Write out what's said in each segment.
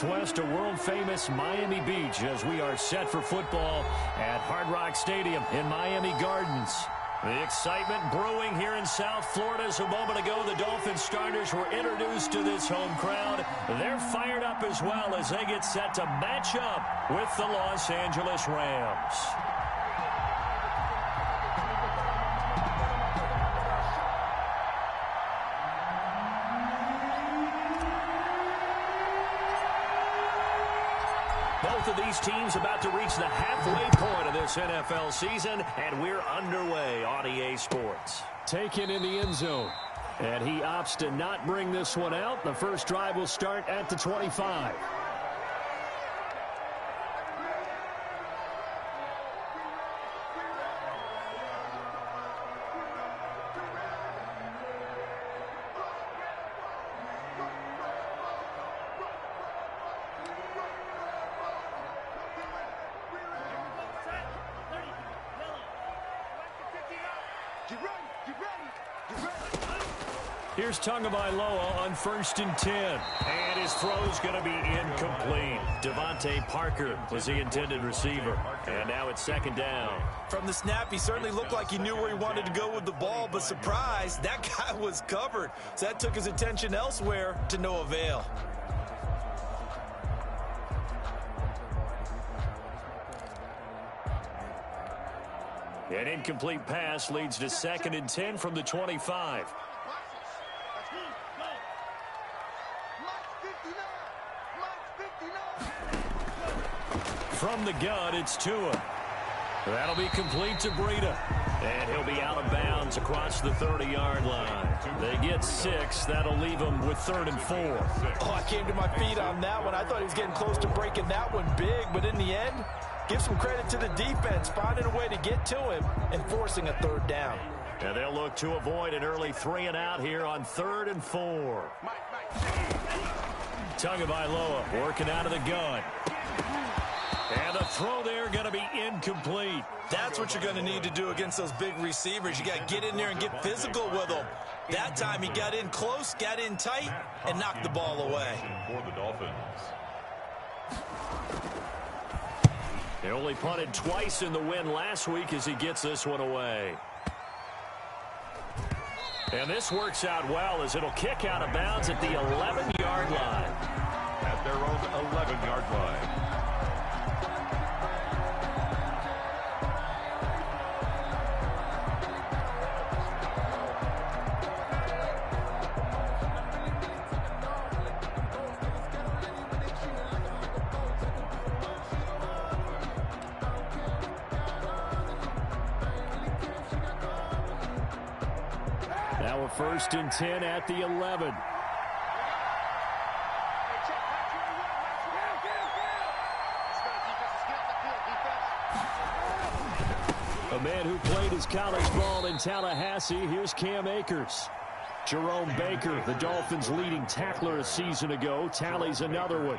Northwest to world-famous Miami Beach as we are set for football at Hard Rock Stadium in Miami Gardens. The excitement brewing here in South Florida. As a moment ago, the Dolphins starters were introduced to this home crowd. They're fired up as well as they get set to match up with the Los Angeles Rams. Both of these teams about to reach the halfway point of this NFL season, and we're underway on EA Sports. Taken in the end zone, and he opts to not bring this one out. The first drive will start at the 25. Here's Tagovailoa on 1st and 10. And his throw's going to be incomplete. Devontae Parker was the intended receiver. And now it's 2nd down. From the snap, he certainly looked like he knew where he wanted to go with the ball, but surprise, that guy was covered. So that took his attention elsewhere to no avail. An incomplete pass leads to 2nd and 10 from the 25. From the gun, it's Tua. That'll be complete to Breida. And he'll be out of bounds across the 30-yard line. They get 6. That'll leave them with 3rd and 4. Oh, I came to my feet on that one. I thought he was getting close to breaking that one big, but in the end, give some credit to the defense, finding a way to get to him and forcing a 3rd down. And they'll look to avoid an early 3-and-out here on 3rd and 4. Tagovailoa working out of the gun. And the throw there going to be incomplete. That's what you're going to need to do against those big receivers. You got to get in there and get physical with them. That time he got in close, got in tight, and knocked the ball away. For the Dolphins. He only punted twice in the win last week as he gets this one away. And this works out well as it'll kick out of bounds at the 11-yard line. At their own 11-yard line. Now a 1st and 10 at the 11. A man who played his college ball in Tallahassee, here's Cam Akers. Jerome Baker, the Dolphins' leading tackler a season ago, tallies another one.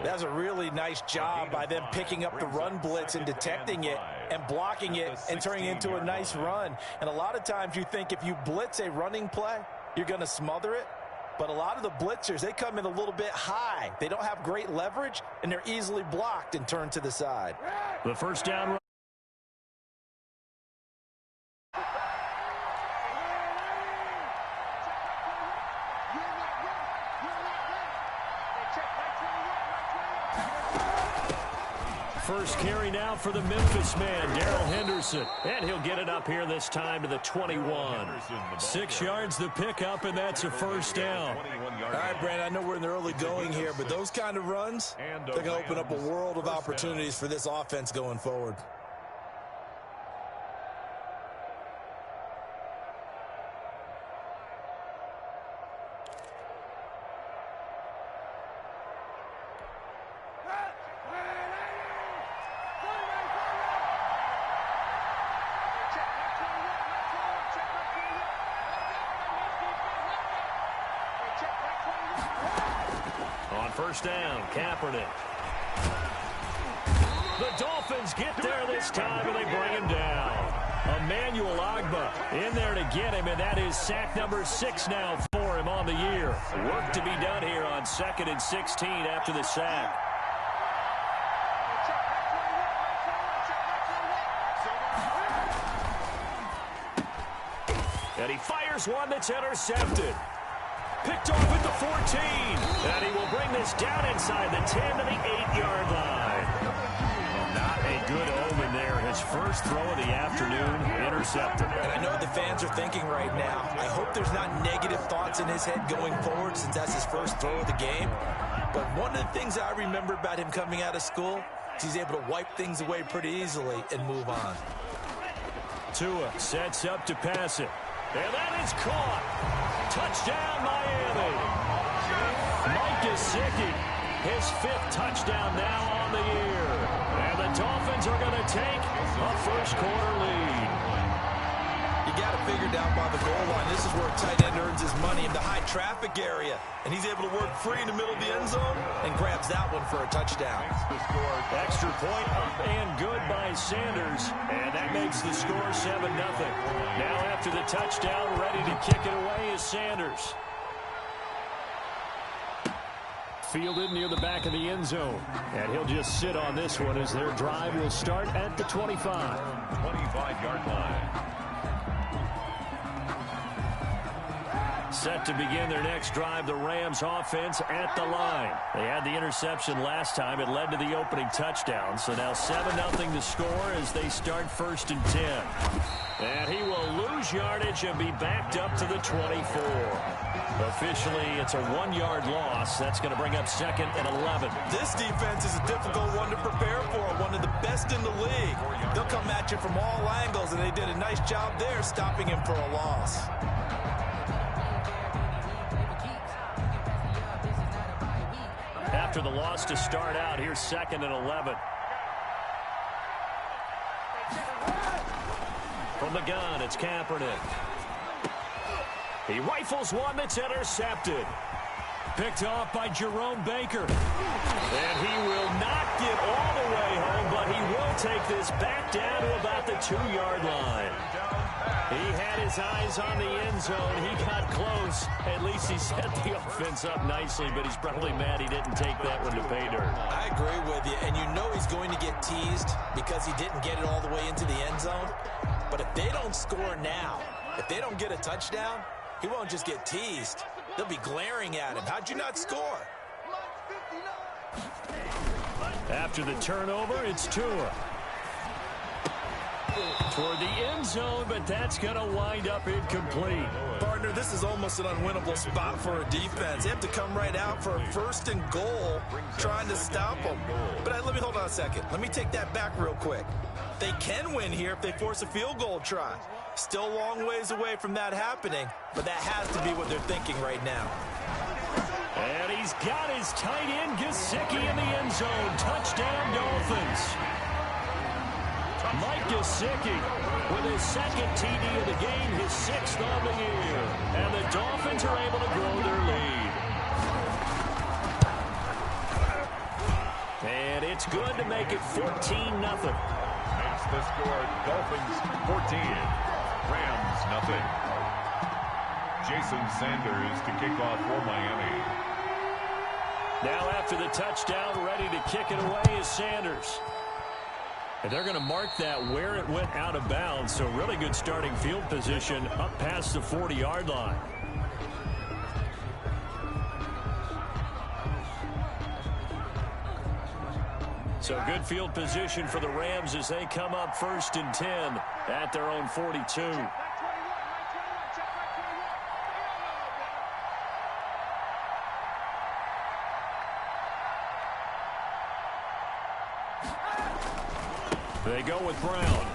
That's a really nice job by them picking up the run blitz and detecting it and blocking it and turning it into a nice run. And a lot of times you think if you blitz a running play, you're going to smother it. But a lot of the blitzers, they come in a little bit high. They don't have great leverage, and they're easily blocked and turned to the side. The first down run. First carry now for the Memphis man, Darrell Henderson. And he'll get it up here this time to the 21. 6 yards the pickup, and that's a first down. All right, Brandon, I know we're in the early going here, but those kind of runs, they're going to open up a world of opportunities for this offense going forward. First down, Kaepernick. The Dolphins get there this time, and they bring him down. Emmanuel Ogbah in there to get him, and that is sack number 6 now for him on on the year. Work to be done here on 2nd and 16 after the sack. And he fires one that's intercepted. Picked off at the 14. And he will bring this down inside the 10 to the 8-yard line. Not a good omen there. His first throw of the afternoon intercepted. And I know what the fans are thinking right now. I hope there's not negative thoughts in his head going forward since that's his first throw of the game. But one of the things I remember about him coming out of school is he's able to wipe things away pretty easily and move on. Tua sets up to pass it. And that is caught. Touchdown, Miami. Mike Gesicki, his 5th touchdown now on the year. And the Dolphins are going to take a first-quarter lead. You got it figured out by the goal line. This is where a tight end earns his money in the high traffic area. And he's able to work free in the middle of the end zone and grabs that one for a touchdown. Extra point up and good by Sanders. And that makes the score 7-0. Now after the touchdown, ready to kick it away is Sanders. Fielded near the back of the end zone. And he'll just sit on this one as their drive will start at the 25. 25-yard line. Set to begin their next drive, the Rams offense at the line. They had the interception last time. It led to the opening touchdown. So now 7-0 to score as they start 1st and 10. And he will lose yardage and be backed up to the 24. Officially, it's a 1-yard loss. That's going to bring up 2nd and 11. This defense is a difficult one to prepare for, one of the best in the league. They'll come at you from all angles, and they did a nice job there stopping him for a loss. After the loss to start out, here's 2nd and 11. From the gun, it's Kaepernick. He rifles one that's intercepted. Picked off by Jerome Baker. And he will not get all the way home, but he will take this back down to about the 2-yard line. He had his eyes on the end zone. He got close. At least he set the offense up nicely, but he's probably mad he didn't take that one to pay dirt. I agree with you, and you know he's going to get teased because he didn't get it all the way into the end zone. But if they don't score now, if they don't get a touchdown, he won't just get teased. They'll be glaring at him. How'd you not score? After the turnover, it's Tua. Toward the end zone, but that's going to wind up incomplete. Partner, this is almost an unwinnable spot for a defense. They have to come right out for a 1st and goal trying to stop them. But let me hold on a second. Let me take that back real quick. They can win here if they force a field goal try. Still a long ways away from that happening, but that has to be what they're thinking right now. And he's got his tight end Gesicki in the end zone. Touchdown, Dolphins. Mike Gesicki with his 2nd TD of the game, his 6th on the year. And the Dolphins are able to grow their lead. And it's good to make it 14-0. Makes the score Dolphins 14, Rams nothing. Jason Sanders to kick off for Miami. Now after the touchdown, ready to kick it away is Sanders. And they're going to mark that where it went out of bounds. So really good starting field position up past the 40-yard line. So good field position for the Rams as they come up 1st and 10 at their own 42. They go with Brown.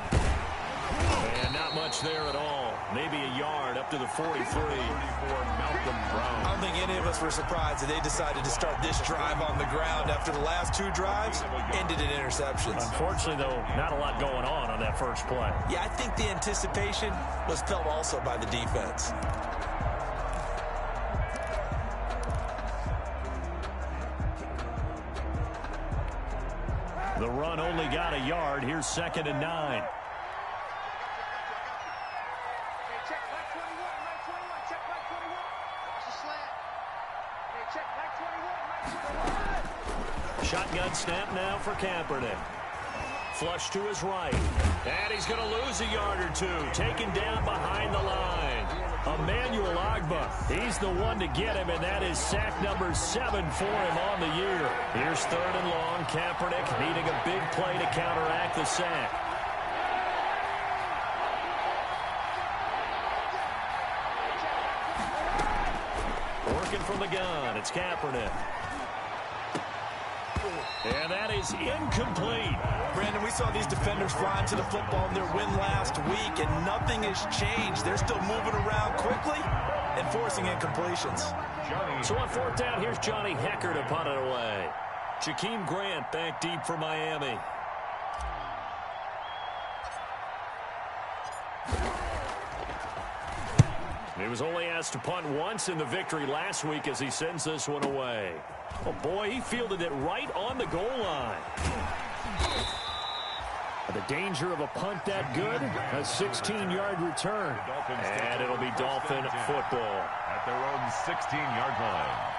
And not much there at all. Maybe a yard up to the 43. For Malcolm Brown. I don't think any of us were surprised that they decided to start this drive on the ground after the last 2 drives ended in interceptions. Unfortunately, though, not a lot going on that first play. Yeah, I think the anticipation was felt also by the defense. The run only got a yard. Here's 2nd and 9. Shotgun snap now for Kaepernick. Flush to his right. And he's going to lose a yard or two. Taken down behind the line. Emmanuel Ogbah. He's the one to get him, and that is sack number 7 for him on the year. Here's 3rd and long. Kaepernick needing a big play to counteract the sack. Working from the gun. It's Kaepernick. And that is incomplete. Brandon, we saw these defenders flying to the football in their win last week, and nothing has changed. They're still moving around quickly and forcing incompletions. So on 4th down, here's Johnny Hecker to punt it away. Jakeem Grant back deep for Miami. He was only asked to punt once in the victory last week as he sends this one away. Oh, boy, he fielded it right on the goal line. The danger of a punt that good, a 16-yard return. And it'll be Dolphin football. At their own 16-yard line.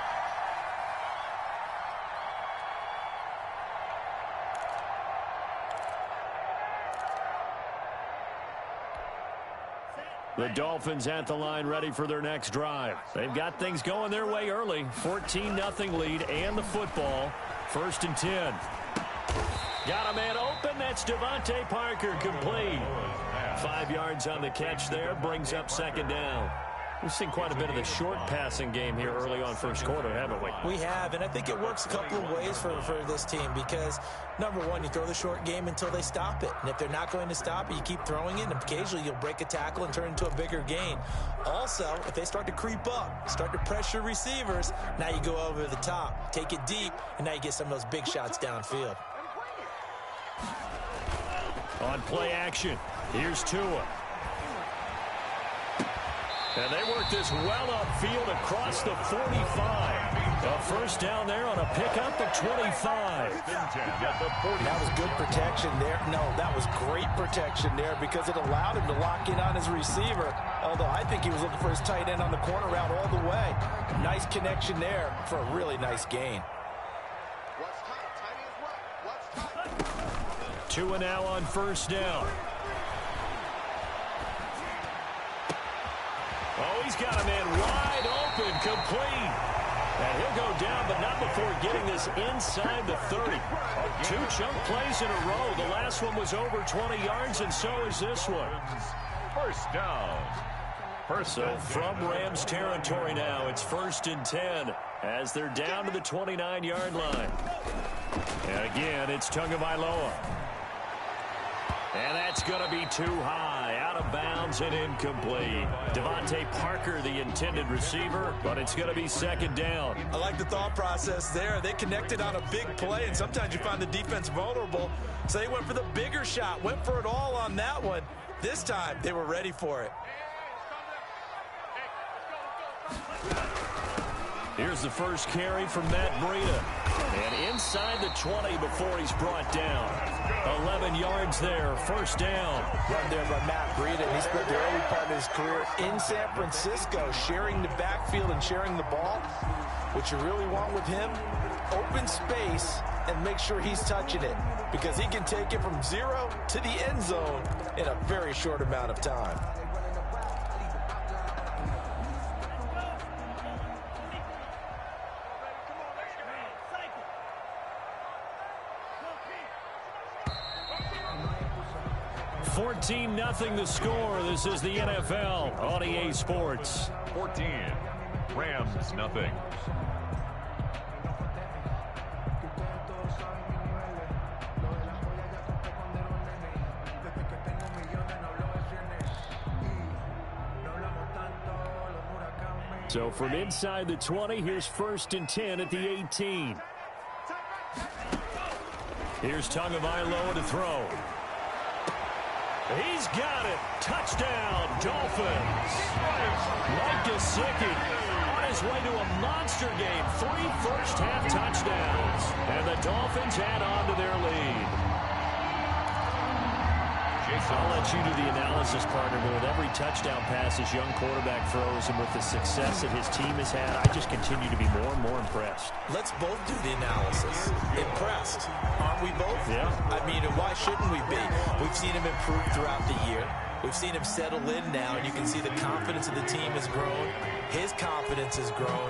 The Dolphins at the line ready for their next drive. They've got things going their way early. 14-0 lead and the football. 1st and 10. Got a man open. That's Devontae Parker complete. 5 yards on the catch there. Brings up 2nd down. We've seen quite a bit of the short passing game here early on first quarter, haven't we? We have, and I think it works a couple of ways for this team because, number one, you throw the short game until they stop it. And if they're not going to stop it, you keep throwing it, and occasionally you'll break a tackle and turn it into a bigger gain. Also, if they start to creep up, start to pressure receivers, now you go over the top, take it deep, and now you get some of those big shots downfield. On play action, here's Tua. And they work this well upfield across the 45. A 1st down there on a pickup at 25. That was good protection there. No, that was great protection there because it allowed him to lock in on his receiver. Although I think he was looking for his tight end on the corner route all the way. Nice connection there for a really nice gain. Tua now on 1st down. Oh, he's got a man wide open, complete. And he'll go down, but not before getting this inside the 30. 2 chunk plays in a row. The last one was over 20 yards, and so is this one. 1st down. So from Rams territory now, it's 1st and 10 as they're down to the 29-yard line. And again, it's Tagovailoa. And that's going to be too high, out of bounds and incomplete. Devontae Parker, the intended receiver, but it's going to be 2nd down. I like the thought process there. They connected on a big play, and sometimes you find the defense vulnerable. So they went for the bigger shot, went for it all on that one. This time, they were ready for it. Here's the first carry from Matt Breida. And inside the 20 before he's brought down. 11 yards there, 1st down. Run there by Matt Breida, and he spent the early part of his career in San Francisco, sharing the backfield and sharing the ball. What you really want with him, open space and make sure he's touching it because he can take it from 0 to the end zone in a very short amount of time. Nothing the score. This is the NFL on EA Sports. 14. Rams nothing. So from inside the 20, here's 1st and 10 at the 18. Here's Tagovailoa to throw. He's got it. Touchdown, Dolphins. Mike Gesicki on his way to a monster game. 3 first-half touchdowns. And the Dolphins add on to their lead. I'll let you do the analysis, partner, but with every touchdown pass his young quarterback throws and with the success that his team has had, I just continue to be more and more impressed. Let's both do the analysis. Impressed Yeah. I mean, why shouldn't we be? We've seen him improve throughout the year. We've seen him settle in now, and you can see the confidence of the team has grown. His confidence has grown.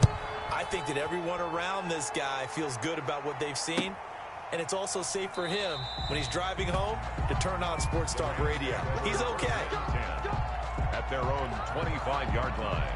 I think that everyone around this guy feels good about what they've seen, and it's also safe for him when he's driving home to turn on Sports Talk Radio. He's okay. At their own 25-yard line.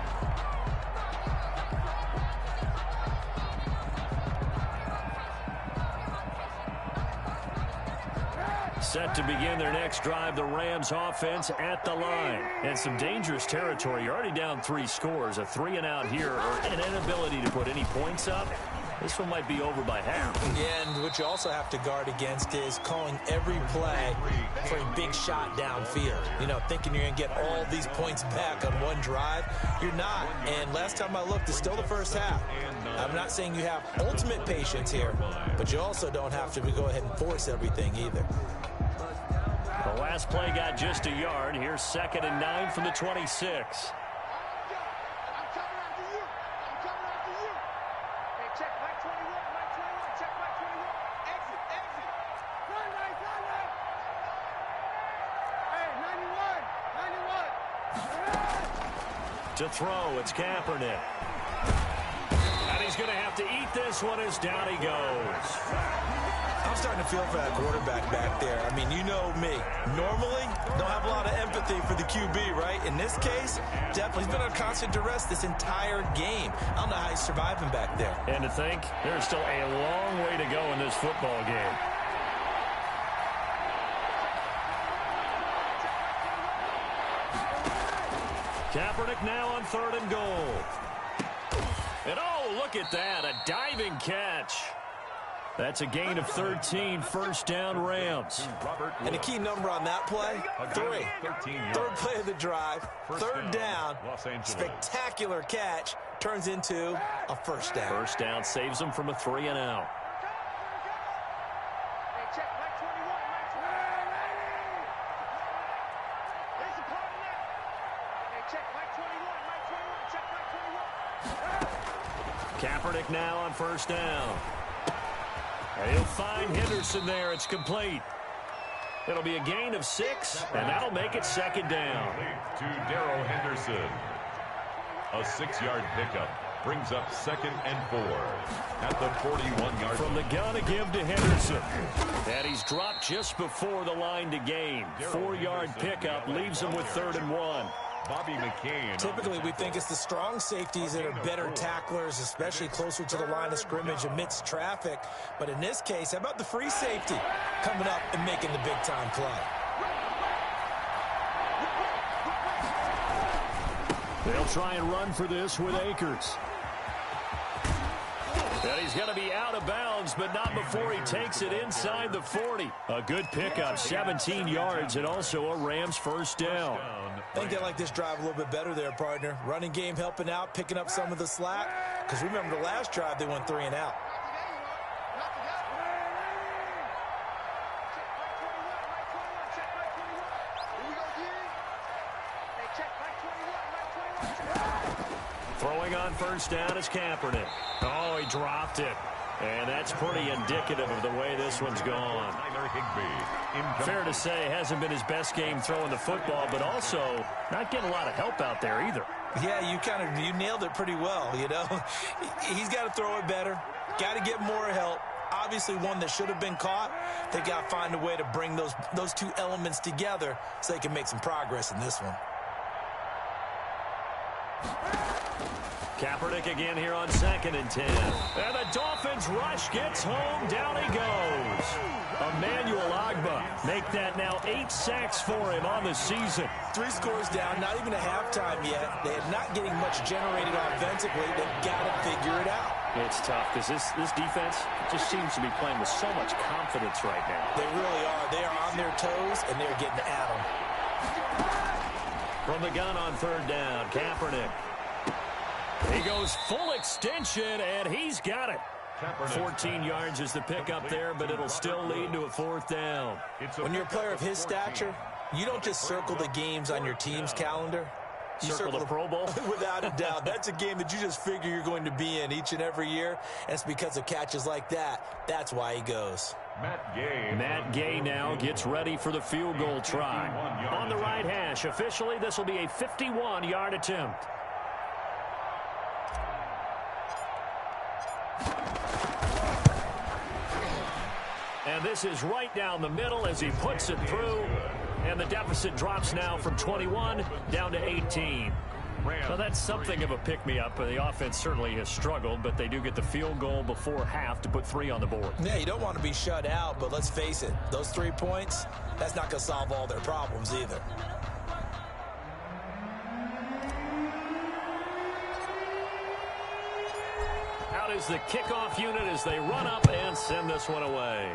Set to begin their next drive, the Rams offense at the line. And some dangerous territory. You're already down 3 scores. A 3-and-out here, or an inability to put any points up. This one might be over by half. Yeah, and what you also have to guard against is calling every play for a big shot downfield. You know, thinking you're going to get all these points back on one drive. You're not. And last time I looked, it's still the first half. I'm not saying you have ultimate patience here, but you also don't have to go ahead and force everything either. The last play got just a yard. Here's 2nd and 9 from the 26. To throw, it's Kaepernick. And he's going to have to eat this one as down he goes. I'm starting to feel for that quarterback back there. I mean, you know me. Normally, don't have a lot of empathy for the QB, right? In this case, definitely. He's been under constant duress this entire game. I don't know how he's surviving back there. And to think, there's still a long way to go in this football game. Kaepernick now on 3rd and goal. And oh, look at that, a diving catch. That's a gain of 13, 1st down Rams. And a key number on that play, 3. 3rd play of the drive, 3rd down, spectacular catch, turns into a 1st down. 1st down saves them from a 3-and-out. Kaepernick now on 1st down. And he'll find Henderson there. It's complete. It'll be a gain of 6, and that'll make it 2nd down. To Darrell Henderson. A 6-yard pickup brings up 2nd and 4 at the 41-yard. From the gun to give to Henderson. And he's dropped just before the line to gain. 4-yard pickup leaves him with 3rd and 1. Bobby McCain. Typically, we think it's the strong safeties that are better tacklers, especially closer to the line of scrimmage amidst traffic. But in this case, how about the free safety coming up and making the big-time play? They'll try and run for this with Akers. And he's going to be out of bounds, but not before he takes it inside the 40. A good pickup, 17 yards, and also a Rams 1st down. I think they like this drive a little bit better there, partner. Running game helping out, picking up some of the slack. Because remember, the last drive, they went 3-and-out. Throwing on 1st down is Kaepernick. Oh, he dropped it. And that's pretty indicative of the way this one's gone. Fair to say, hasn't been his best game throwing the football, but also not getting a lot of help out there either. Yeah, you nailed it pretty well, you know. He's got to throw it better, got to get more help. Obviously one that should have been caught. They got to find a way to bring those two elements together so they can make some progress in this one. Kaepernick again here on 2nd and 10. And the Dolphins rush gets home. Down he goes. Emmanuel Ogbah make that now 8 sacks for him on the season. 3 scores down, not even a halftime yet. They're not getting much generated offensively. They've got to figure it out. It's tough because this defense just seems to be playing with so much confidence right now. They really are. They are on their toes, and they're getting at them. From the gun on 3rd down, Kaepernick. He goes full extension, and he's got it. 14 yards is the pickup there, but it'll still lead to a 4th down. When you're a player of his stature, you don't just circle the games on your team's calendar. You circle the Pro Bowl? Without a doubt. That's a game that you just figure you're going to be in each and every year. And it's because of catches like that. That's why he goes. Matt Gay now gets ready for the field goal try. On the right hash, officially, this will be a 51-yard attempt. And this is right down the middle as he puts it through. And the deficit drops now from 21 down to 18. So that's something of a pick-me-up. The offense certainly has struggled, but they do get the field goal before half to put 3 on the board. Yeah, you don't want to be shut out, but let's face it, those 3 points, that's not going to solve all their problems either. Out is the kickoff unit as they run up and send this one away.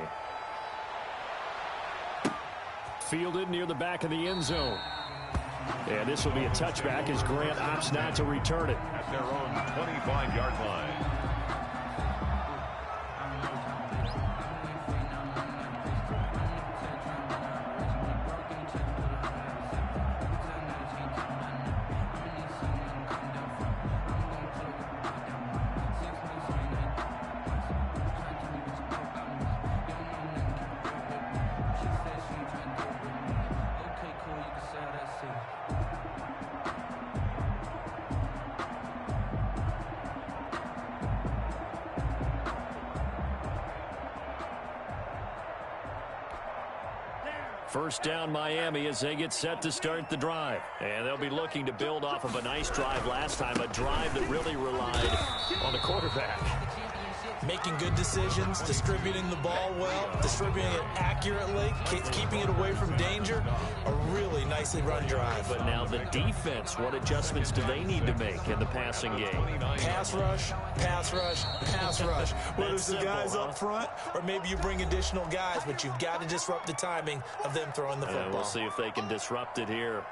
Fielded near the back of the end zone. And this will be a touchback as Grant opts not to return it. At their own 25-yard line. First down Miami as they get set to start the drive. And they'll be looking to build off of a nice drive last time, a drive that really relied on the quarterback. Making good decisions, distributing the ball well, distributing it accurately, keeping it away from danger. A really nicely run drive. But now the defense, what adjustments do they need to make in the passing game? Pass rush, pass rush, pass rush. Whether it's the guys up front or maybe you bring additional guys, but you've got to disrupt the timing of them throwing the football. We'll see if they can disrupt it here.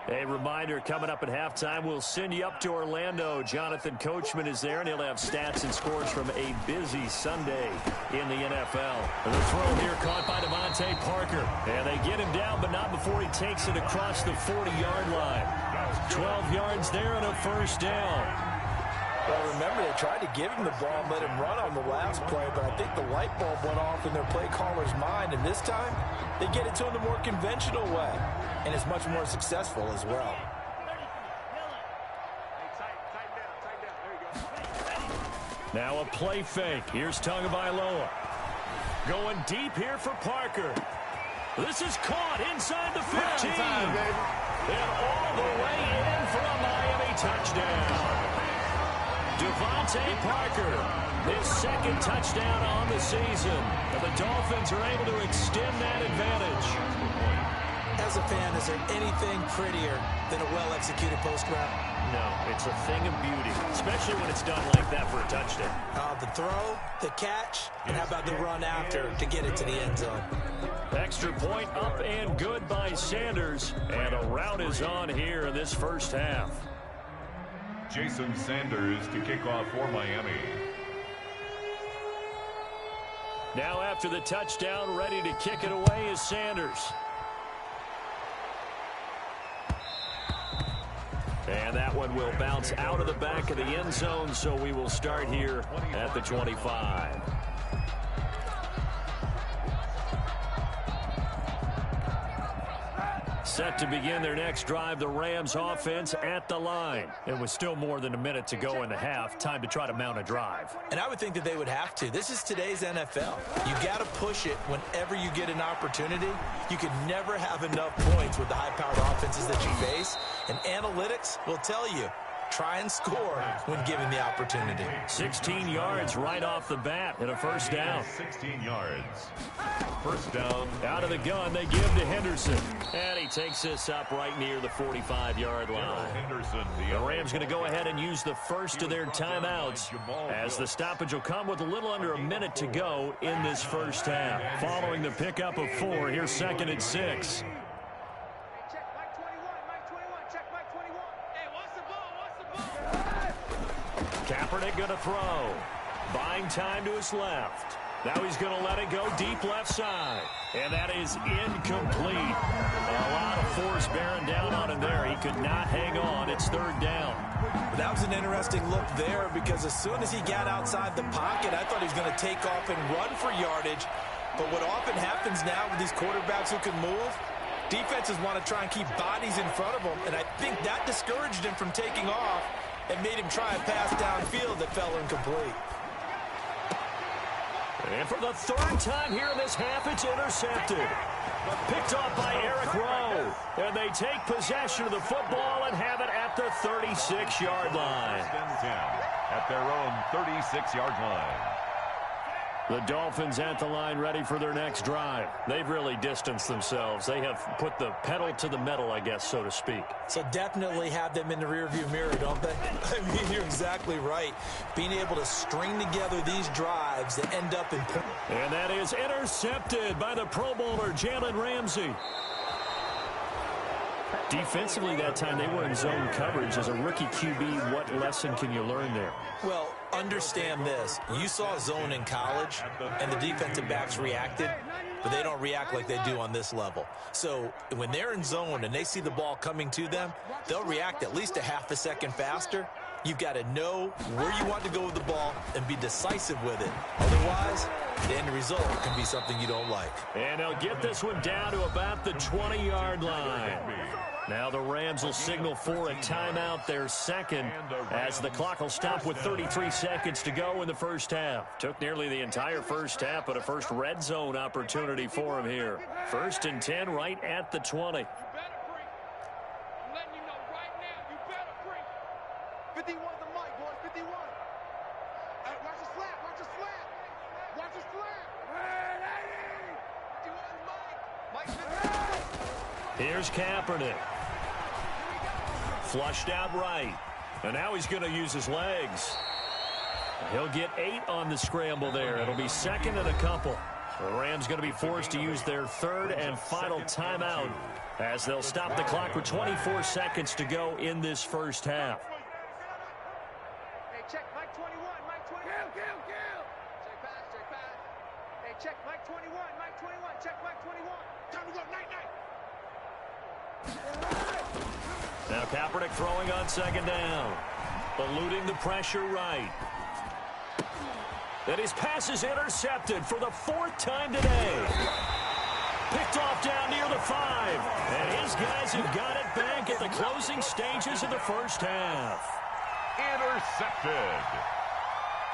A reminder, coming up at halftime, we'll send you up to Orlando. Jonathan Coachman is there, and he'll have stats and scores from a busy Sunday in the NFL. The throw here caught by Devontae Parker. And they get him down, but not before he takes it across the 40-yard line. 12 yards there and a first down. Well, remember, they tried to give him the ball and let him run on the last play, but I think the light bulb went off in their play caller's mind, and this time they get it to him the more conventional way, and it's much more successful as well. Now a play fake. Here's Tagovailoa. Going deep here for Parker. This is caught inside the 15. And all the way in for a Miami touchdown. Devontae Parker, his second touchdown on the season. And the Dolphins are able to extend that advantage. As a fan, is there anything prettier than a well-executed post route? No, it's a thing of beauty, especially when it's done like that for a touchdown. The throw, the catch, and how about the run after to get it to the end zone? Extra point up and good by Sanders. And a rout is on here in this first half. Jason Sanders to kick off for Miami. Now after the touchdown, ready to kick it away is Sanders. And that one will bounce out of the back of the end zone, so we will start here at the 25. Set to begin their next drive, the Rams offense at the line. And with still more than a minute to go in the half, time to try to mount a drive. And I would think that they would have to. This is today's NFL. You got to push it whenever you get an opportunity. You can never have enough points with the high-powered offenses that you face. And analytics will tell you, try and score when given the opportunity. 16 yards right off the bat and a first down. 16 yards. First down. Out of the gun, they give to Henderson. And he takes this up right near the 45-yard line. Henderson, The Rams going to go ahead and use the first of their timeouts as the stoppage will come with a little under a minute to go in this first half. Following the pickup of 4, here's 2nd and 6. Kaepernick going to throw. Buying time to his left. Now he's going to let it go deep left side. And that is incomplete. A lot of force bearing down on him there. He could not hang on. It's third down. That was an interesting look there because as soon as he got outside the pocket, I thought he was going to take off and run for yardage. But what often happens now with these quarterbacks who can move, defenses want to try and keep bodies in front of them, and I think that discouraged him from taking off and made him try a pass downfield that fell incomplete. And for the third time here in this half, it's intercepted. Picked off by Eric Rowe. And they take possession of the football and have it at the 36-yard line. At their own 36-yard line. The Dolphins at the line ready for their next drive. They've really distanced themselves. They have put the pedal to the metal, I guess, so to speak. So definitely have them in the rearview mirror, don't they? I mean, you're exactly right. Being able to string together these drives that end up in points. And that is intercepted by the Pro Bowler, Jalen Ramsey. Defensively that time, they were in zone coverage. As a rookie QB, what lesson can you learn there? Well, understand this. You saw zone in college, and the defensive backs reacted, but they don't react like they do on this level. So when they're in zone and they see the ball coming to them, they'll react at least a half a second faster. You've got to know where you want to go with the ball and be decisive with it. Otherwise, the end result can be something you don't like. And they'll get this one down to about the 20-yard line. Now the Rams will signal for a timeout, their second, as the clock will stop with 33 seconds to go in the first half. Took nearly the entire first half, but a first red zone opportunity for him here. 1st and 10 right at the 20. 51 the mic, boys, 51. Watch the slap, watch the slap. Watch the slap. 51 Mike. Here's Kaepernick. Flushed out right. And now he's going to use his legs. He'll get 8 on the scramble there. It'll be second and a couple. The Rams going to be forced to use their third and final timeout as they'll stop the clock with 24 seconds to go in this first half. Check Mike 21, Mike 21. Kill. Check pass. Hey, check Mike 21, Mike 21. Check Mike 21. Time to go, night. Now Kaepernick throwing on second down. Eluding the pressure right. And his pass is intercepted for the 4th time today. Picked off down near the 5. And his guys have got it back at the closing stages of the first half. Intercepted.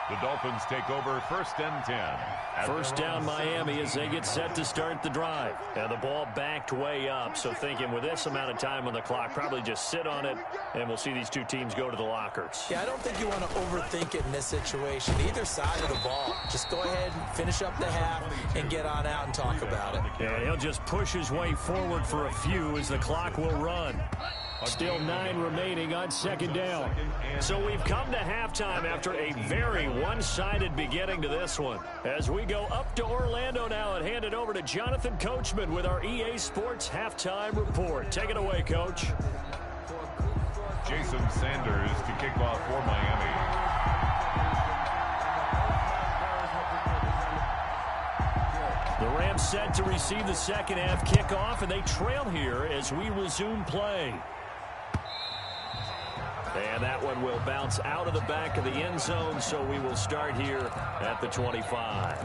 The Dolphins take over 1st and 10. First down Miami as they get set to start the drive. And the ball backed way up. So thinking with this amount of time on the clock, probably just sit on it, and we'll see these two teams go to the lockers. Yeah, I don't think you want to overthink it in this situation. Either side of the ball. Just go ahead and finish up the half and get on out and talk about it. Yeah, he'll just push his way forward for a few as the clock will run. Still 9 remaining on second down. So we've come to halftime after a very one-sided beginning to this one. As we go up to Orlando now and hand it over to Jonathan Coachman with our EA Sports Halftime Report. Take it away, Coach. Jason Sanders to kick off for Miami. The Rams set to receive the second half kickoff, and they trail here as we resume play. And that one will bounce out of the back of the end zone, so we will start here at the 25.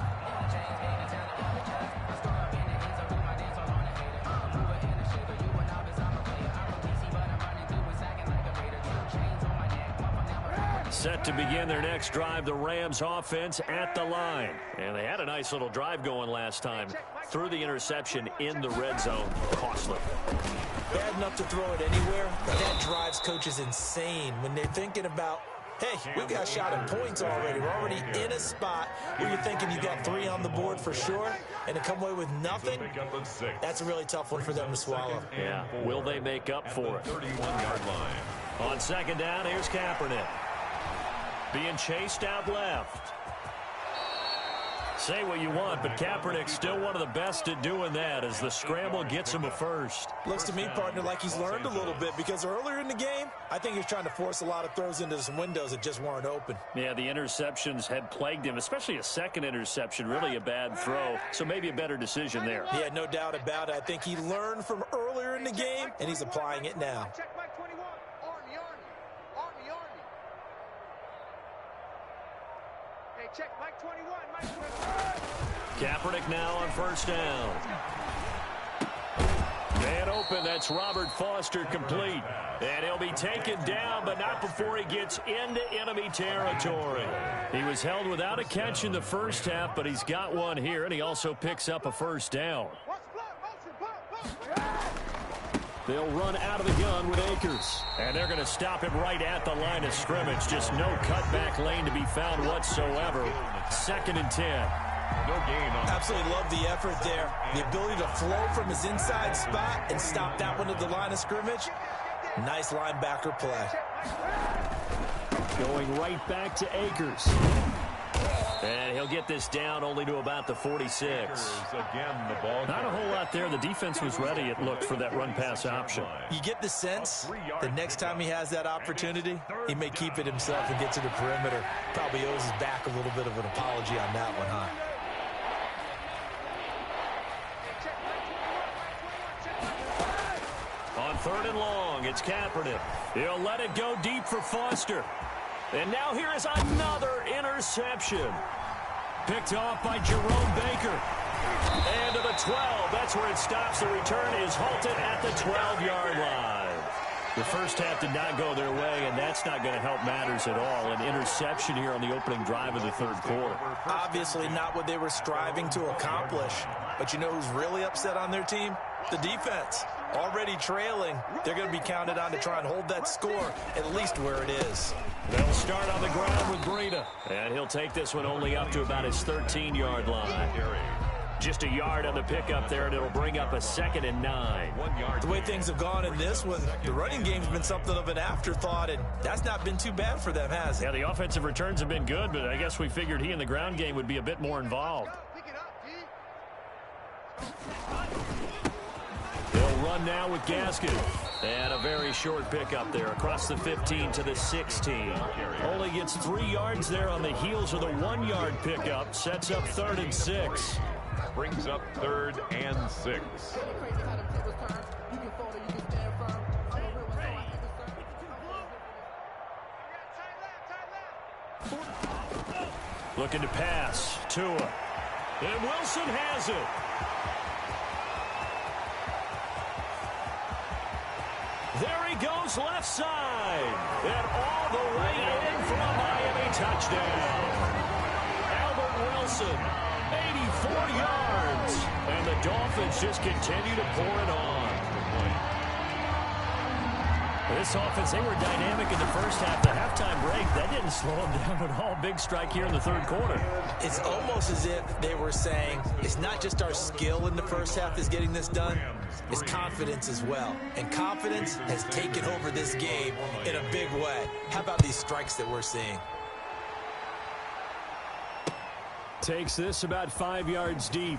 Set to begin their next drive, the Rams offense at the line. And they had a nice little drive going last time. Threw the interception in the red zone. Costly. Bad enough to throw it anywhere, but that drives coaches insane when they're thinking about, hey, we've got a shot at points already. We're already in a spot where you're thinking you got 3 on the board for sure, and to come away with nothing, that's a really tough one for them to swallow. Yeah, will they make up for it? 31-yard line. On second down, here's Kaepernick. Being chased out left. Say what you want, but Kaepernick's still one of the best at doing that as the scramble gets him a first. Looks to me, partner, like he's learned a little bit because earlier in the game, I think he was trying to force a lot of throws into some windows that just weren't open. Yeah, the interceptions had plagued him, especially a second interception, really a bad throw, so maybe a better decision there. Yeah, no doubt about it. I think he learned from earlier in the game, and he's applying it now. Check Mike 21. Army. Hey, check Mike 21. Mike 21. Kaepernick now on first down. Man open, that's Robert Foster complete. And he'll be taken down, but not before he gets into enemy territory. He was held without a catch in the first half, but he's got one here, and he also picks up a first down. They'll run out of the gun with Akers. And they're going to stop him right at the line of scrimmage. Just no cutback lane to be found whatsoever. 2nd and 10. No gain on. Absolutely love the effort there. The ability to flow from his inside spot and stop that one at the line of scrimmage. Nice linebacker play. Going right back to Akers. And he'll get this down only to about the 46. Again, the ball. Not a whole lot there. The defense was ready, it looked, for that run-pass option. You get the sense the next time he has that opportunity, he may keep it himself and get to the perimeter. Probably owes his back a little bit of an apology on that one, huh? On 3rd and long, it's Kaepernick. He'll let it go deep for Foster. And now here is another interception. Picked off by Jerome Baker. And to the 12. That's where it stops. The return is halted at the 12-yard line. The first half did not go their way, and that's not going to help matters at all. An interception here on the opening drive of the third quarter. Obviously not what they were striving to accomplish. But you know who's really upset on their team? The defense. Already trailing, they're going to be counted on to try and hold that score at least where it is. They'll start on the ground with Breida. And he'll take this one only up to about his 13-yard line. Just a yard on the pickup there, and it'll bring up a 2nd and 9. The way things have gone in this one, the running game's been something of an afterthought, and that's not been too bad for them, has it? Yeah, the offensive returns have been good, but I guess we figured he in the ground game would be a bit more involved. They'll run now with Gaskin. And a very short pickup there across the 15 to the 16. Only gets 3 yards there on the heels of the 1-yard pickup. Sets up 3rd and 6. Brings up 3rd and 6. Looking to pass. Tua. And Wilson has it. There he goes left side. And all the way in for a Miami touchdown. Albert Wilson, 84 yards. And the Dolphins just continue to pour it on. This offense, they were dynamic in the first half. The halftime break, that didn't slow them down at all. Big strike here in the third quarter. It's almost as if they were saying, it's not just our skill in the first half that's getting this done, it's confidence as well. And confidence has taken over this game in a big way. How about these strikes that we're seeing? Takes this about 5 yards deep.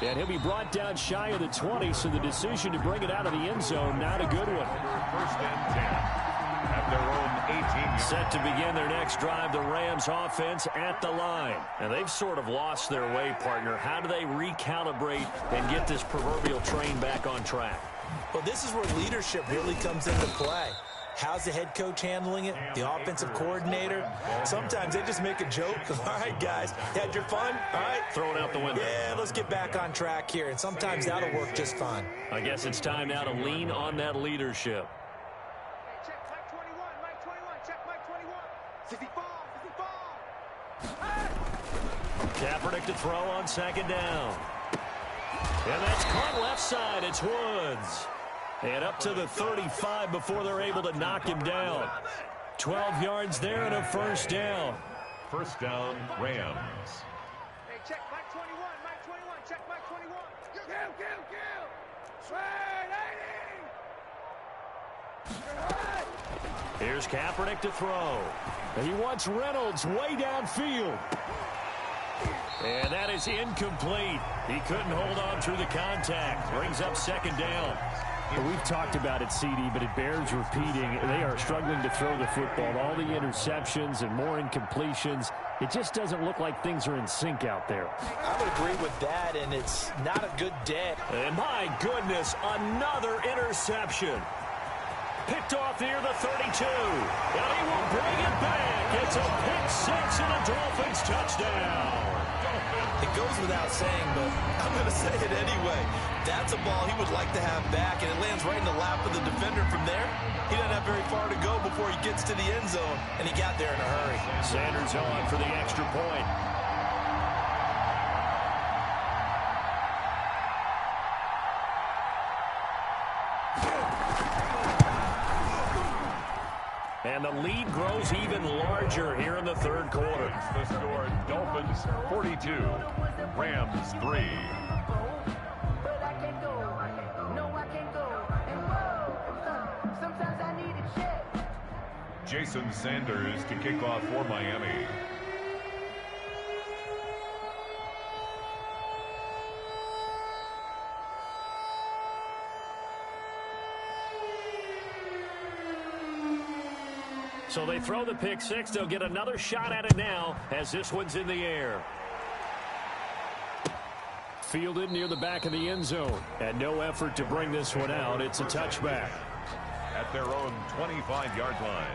And he'll be brought down shy of the 20, so the decision to bring it out of the end zone, not a good one. 1st and 10 at their own 18. Set to begin their next drive, the Rams offense at the line. And they've sort of lost their way, partner. How do they recalibrate and get this proverbial train back on track? Well, this is where leadership really comes into play. How's the head coach handling it? The offensive coordinator? Sometimes they just make a joke. All right, guys, had your fun? All right. Throw it out the window. Yeah, let's get back on track here. And sometimes that'll work just fine. I guess it's time now to lean on that leadership. Hey, check Mike 21. Mike 21. Check Mike 21. 64. 64. Kaepernick to throw on 2nd down. And that's caught left side. It's Woods. And up to the 35 before they're able to knock him down. 12 yards there and a first down. 1st down, Rams. Hey, check Mike 21. Mike 21. Check Mike 21. Kill. Sweet 80. Here's Kaepernick to throw. He wants Reynolds way downfield. And that is incomplete. He couldn't hold on through the contact. Brings up second down. We've talked about it, CD, but it bears repeating. They are struggling to throw the football. All the interceptions and more incompletions. It just doesn't look like things are in sync out there. I would agree with that, and it's not a good day. And my goodness, another interception. Picked off near the 32. And he will bring it back. It's a pick six and a Dolphins touchdown. It goes without saying, but I'm going to say it anyway. That's a ball he would like to have back, and it lands right in the lap of the defender from there. He doesn't have very far to go before he gets to the end zone, and he got there in a hurry. Sanders on for the extra point. And the lead grows even larger here in the third quarter. The score, Dolphins 42, Rams 3. Jason Sanders to kick off for Miami. So they throw the pick six. They'll get another shot at it now as this one's in the air. Fielded near the back of the end zone. And no effort to bring this one out. It's a touchback. At their own 25-yard line.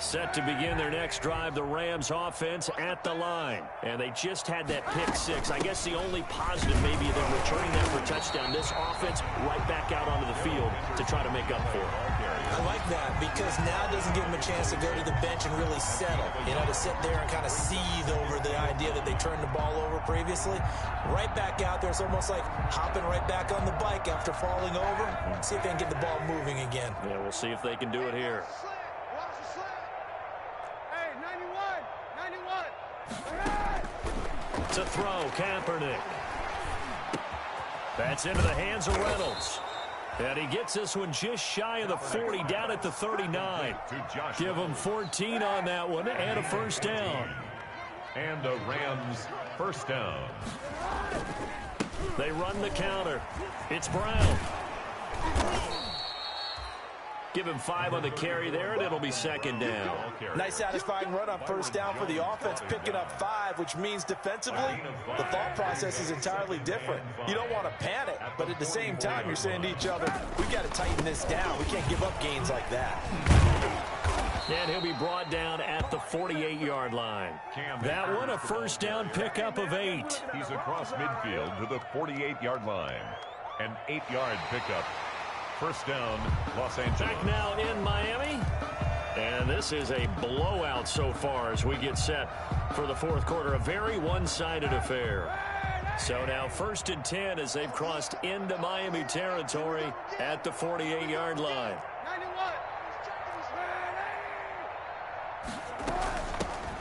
Set to begin their next drive, the Rams offense at the line. And they just had that pick six. I guess the only positive maybe they're returning that for a touchdown. This offense right back out onto the field to try to make up for it. I like that because now it doesn't give him a chance to go to the bench and really settle. You know, to sit there and kind of seethe over the idea that they turned the ball over previously. Right back out there. It's almost like hopping right back on the bike after falling over. See if they can get the ball moving again. Yeah, we'll see if they can do it here. To throw, Kaepernick. That's into the hands of Reynolds. And he gets this one just shy of the 40, down at the 39. Give him 14 on that one and a first down. And a Rams first down. They run the counter. It's Brown. Give him 5 on the carry there, and it'll be second down. Nice satisfying run on first down for the offense, picking up 5, which means defensively, the thought process is entirely different. You don't want to panic, but at the same time, you're saying to each other, we've got to tighten this down. We can't give up gains like that. And he'll be brought down at the 48-yard line. That one, a first down pickup of 8. He's across midfield to the 48-yard line. An 8-yard pickup. First down, Los Angeles. Back now in Miami. And this is a blowout so far as we get set for the fourth quarter. A very one-sided affair. So now first and 10 as they've crossed into Miami territory at the 48-yard line.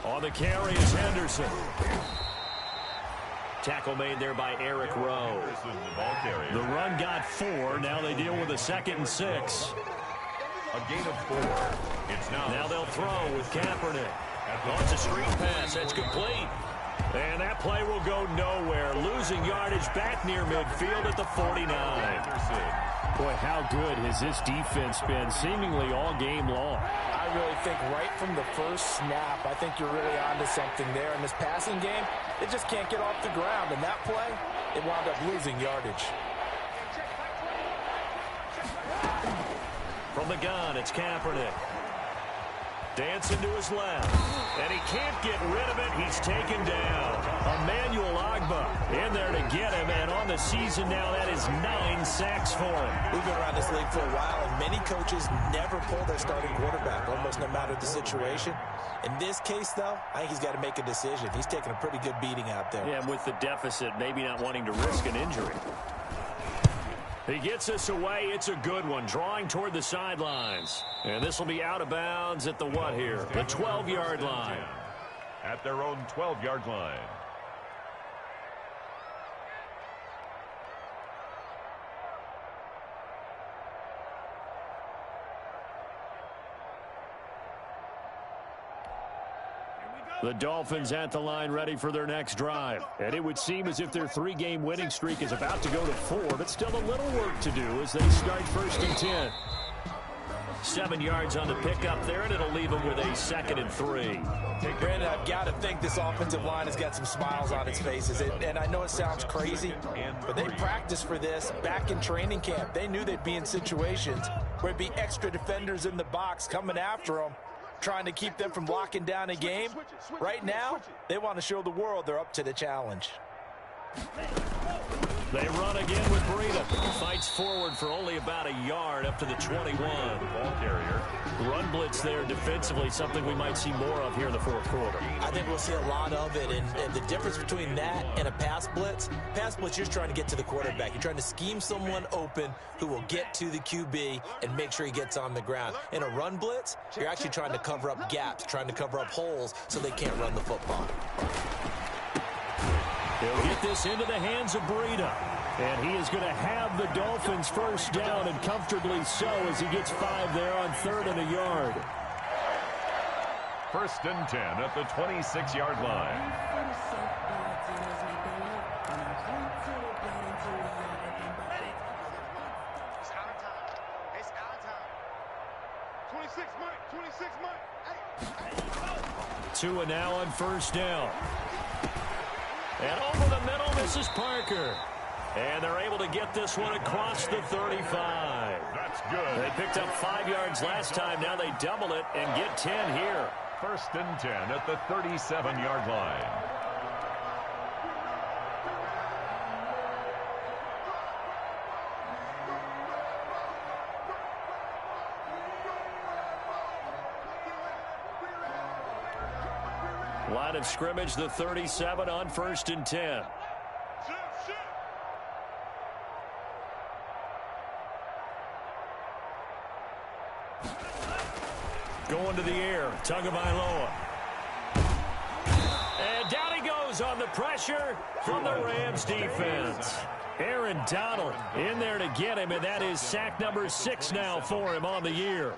On the carry is Henderson. Tackle made there by Eric Rowe. The run got 4. Now they deal with a 2nd and 6. A gain of 4. It's now they'll throw with Kaepernick. Launch a screen pass. That's complete. And that play will go nowhere. Losing yardage back near midfield at the 49. Boy, how good has this defense been seemingly all game long. I really think right from the first snap, I think you're really onto something there. In this passing game, it just can't get off the ground. And that play, it wound up losing yardage. From the gun, it's Kaepernick. Dancing to his left. And he can't get rid of it. He's taken down. Emmanuel Ogbah in there to get him. And on the season now, that is 9 sacks for him. We've been around this league for a while, and many coaches never pull their starting quarterback, almost no matter the situation. In this case, though, I think he's got to make a decision. He's taking a pretty good beating out there. Yeah, and with the deficit, maybe not wanting to risk an injury. He gets this away. It's a good one. Drawing toward the sidelines. And this will be out of bounds at the what here? The 12-yard line. At their own 12-yard line. The Dolphins at the line ready for their next drive. And it would seem as if their 3-game winning streak is about to go to 4, but still a little work to do as they start 1st and 10. 7 yards on the pickup there, and it'll leave them with a 2nd and 3. Brandon, I've got to think this offensive line has got some smiles on its faces. And I know it sounds crazy, but they practiced for this back in training camp. They knew they'd be in situations where there'd be extra defenders in the box coming after them, trying to keep them from locking down a game. Right now, they want to show the world they're up to the challenge. They run again with Breida. Fights forward for only about a yard up to the 21. Ball carrier. Run blitz there defensively, something we might see more of here in the 4th quarter. I think we'll see a lot of it, and the difference between that and a pass blitz, you're just trying to get to the quarterback. You're trying to scheme someone open who will get to the QB and make sure he gets on the ground. In a run blitz, you're actually trying to cover up gaps, trying to cover up holes so they can't run the football. He'll get this into the hands of Breida. And he is going to have the Dolphins 1st down, and comfortably so, as he gets 5 there on 3rd and a yard. 1st and 10 at the 26-yard line. It's our time. It's our time. 26 Mike. 2 and now on 1st down. And over the middle, this is Parker. And they're able to get this one across the 35. That's good. They picked up 5 yards last time. Now they double it and get 10 here. 1st and 10 at the 37-yard line. Line of scrimmage, the 37 on 1st and 10. Going to the air, Tagovailoa. And down he goes on the pressure from the Rams defense. Aaron Donald in there to get him, and that is sack number 6 now for him on the year.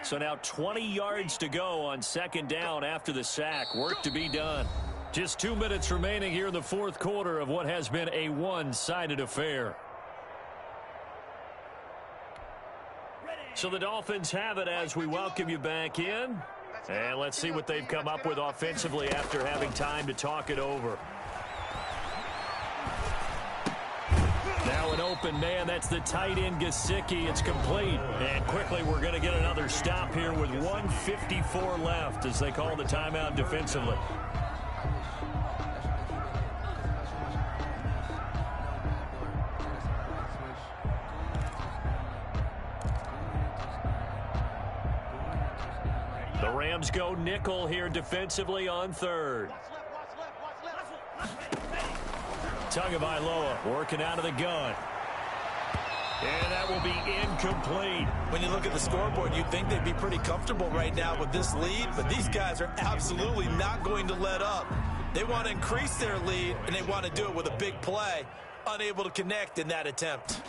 So now 20 yards to go on 2nd down after the sack. Work to be done. Just 2 minutes remaining here in the 4th quarter of what has been a one-sided affair. So the Dolphins have it as we welcome you back in. And let's see what they've come up with offensively after having time to talk it over. Now an open man, that's the tight end Gesicki. It's complete. And quickly we're going to get another stop here with 1:54 left as they call the timeout defensively. The Rams go nickel here defensively on 3rd. Tagovailoa working out of the gun. And that will be incomplete. When you look at the scoreboard, you'd think they'd be pretty comfortable right now with this lead, but these guys are absolutely not going to let up. They want to increase their lead, and they want to do it with a big play. Unable to connect in that attempt.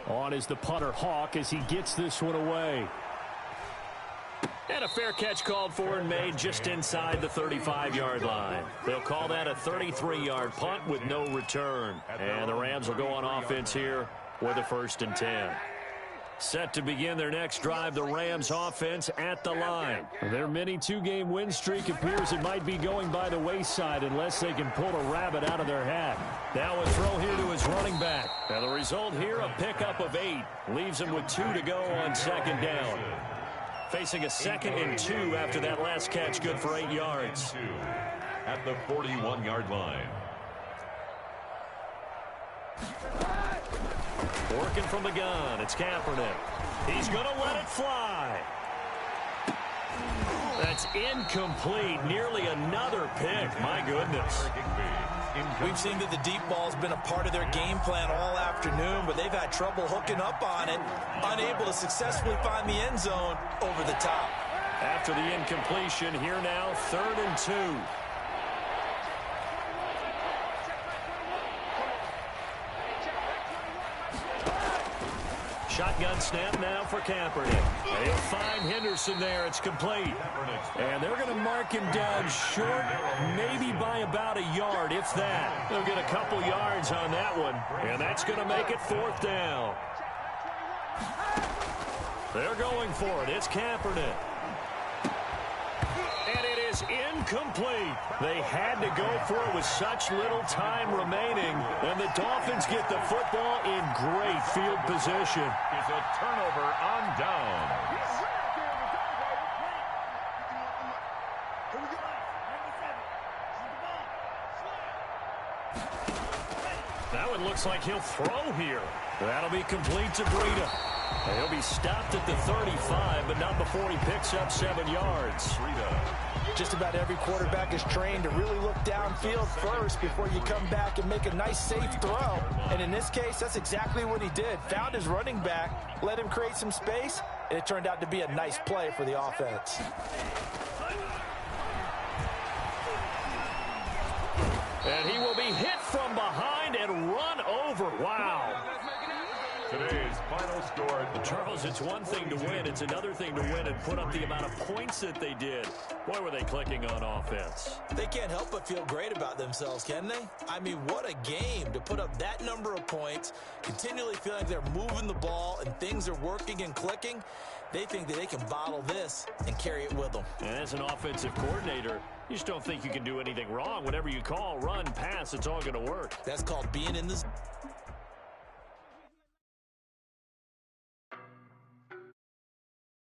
On is the punter Hawk as he gets this one away. And a fair catch called for and made just inside the 35-yard line. They'll call that a 33-yard punt with no return. And the Rams will go on offense here with a 1st and 10. Set to begin their next drive, the Rams offense at the line. Their mini 2-game win streak appears it might be going by the wayside unless they can pull a rabbit out of their hat. Now a throw here to his running back. And the result here, a pickup of 8. Leaves him with 2 to go on 2nd down. Facing a 2nd and 2 after that last catch, good for 8 yards. At the 41-yard line. Working from the gun, it's Kaepernick. He's going to let it fly. That's incomplete. Nearly another pick. My goodness. We've seen that the deep ball's been a part of their game plan all afternoon, but they've had trouble hooking up on it, unable to successfully find the end zone over the top. After the incompletion, here now, 3rd and 2. Shotgun snap now for Kaepernick. And he'll find Henderson there. It's complete. And they're going to mark him down short, maybe by about a yard, if that. They'll get a couple yards on that one, and that's going to make it 4th down. They're going for it. It's Kaepernick. And it is incomplete. They had to go for it with such little time remaining. And the Dolphins get the football in great field position. It's a turnover on down. That one looks like he'll throw here. That'll be complete to Breida. He'll be stopped at the 35, but not before he picks up 7 yards. Just about every quarterback is trained to really look downfield first before you come back and make a nice, safe throw. And in this case, that's exactly what he did. Found his running back, let him create some space, and it turned out to be a nice play for the offense. And he will be hit from behind and run over. Wow. Today's final score. Charles, it's one thing to win. It's another thing to win and put up the amount of points that they did. Boy, were they clicking on offense. They can't help but feel great about themselves, can they? I mean, what a game to put up that number of points, continually feel like they're moving the ball and things are working and clicking. They think that they can bottle this and carry it with them. And as an offensive coordinator, you just don't think you can do anything wrong. Whenever you call, run, pass, it's all going to work. That's called being in the